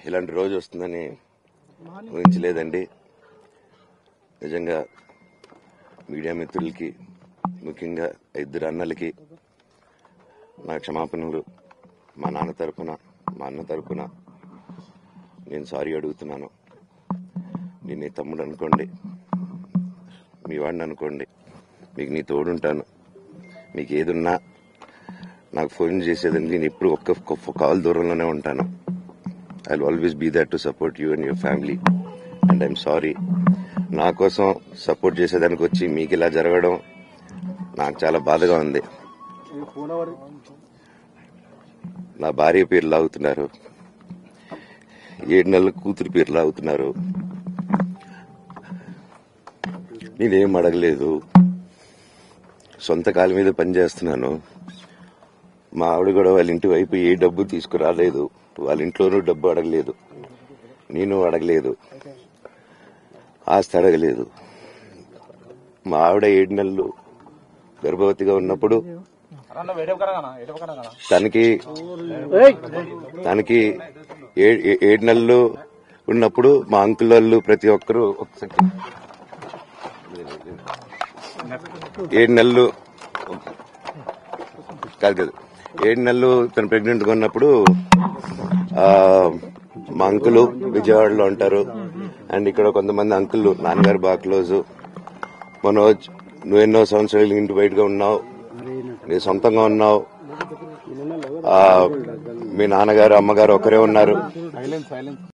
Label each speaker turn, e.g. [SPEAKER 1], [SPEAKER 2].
[SPEAKER 1] ఇలాంటి రోజు వస్తుందని ఊహించలేదండి. నిజంగా మీడియా మిత్రులకి, ముఖ్యంగా ఇద్దరు అన్నలకి నా క్షమాపణలు. మా నాన్న తరపున, మా అన్న తరపున నేను సారీ అడుగుతున్నాను. నేను నీ తమ్ముడు అనుకోండి, మీ వాడిని అనుకోండి, మీకు నీ తోడుంటాను. మీకు ఏదున్నా నాకు ఫోన్ చేసేదండి. నేను ఎప్పుడు ఒక్క కాల్ దూరంలోనే ఉంటాను. I will always be there to support you and your family. And I'm sorry. నా కోసం సపోర్ట్ చేసేదానికి వచ్చి మీకు ఇలా జరగడం నాకు చాలా బాధగా ఉంది. నా భార్య పేరు లాగుతున్నారు, 7 నెలల కూతురు పేరు లాగుతున్నారు. నేనేం అడగలేదు, సొంత కాళ్ళ మీద పనిచేస్తున్నాను. మా ఆవిడ కూడా వాళ్ళ ఇంటి వైపు ఏ డబ్బు తీసుకురాలేదు, వాళ్ళ ఇంట్లోనూ డబ్బు అడగలేదు, నేను అడగలేదు, ఆస్తి అడగలేదు. మా ఆవిడ 7 నెలలు గర్భవతిగా ఉన్నప్పుడు తనకి 7 నెలలు ఉన్నప్పుడు మా అంకుల్ వాళ్ళు ప్రతి ఒక్కరూ 7 నెలలు కాదు 7 నెలలు తను ప్రెగ్నెంట్ గా ఉన్నప్పుడు మా అంకులు విజయవాడలో ఉంటారు. అండ్ ఇక్కడ కొంతమంది అంకుల్ నాన్నగారు బాగా క్లోజ్. మనోజ్, నువ్వు ఎన్నో సంవత్సరాలు ఇంటి బయటగా ఉన్నావు, నీ సొంతంగా ఉన్నావు. మీ నాన్నగారు అమ్మగారు ఒకరే ఉన్నారు.